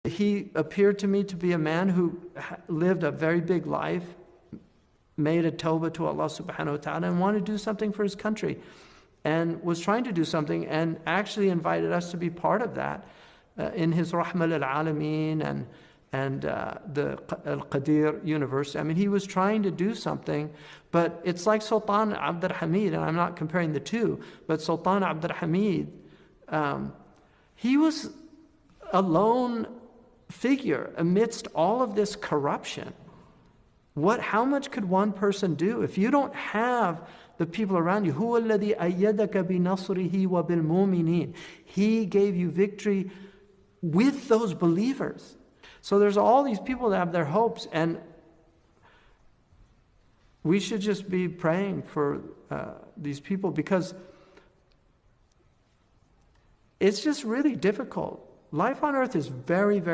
He appeared to me to be a man who lived a very big life, made a tawbah to Allah subhanahu wa ta'ala, and wanted to do something for his country, and was trying to do something, and actually invited us to be part of that in his Rahma al-Alameen and the Al-Qadir University. I mean, he was trying to do something, but it's like Sultan Abd al-Hamid, and I'm not comparing the two, but Sultan Abd al-Hamid, he was a lone figure amidst all of this corruption. How much could one person do if you don't have the people around you? هُوَ الَّذِي أَيَّدَكَ بِنَصْرِهِ وَبِالْمُؤْمِنِينَ. He gave you victory with those believers. So there's all these people that have their hopes, and we should just be praying for these people, because it's just really difficult. Life on earth is very, very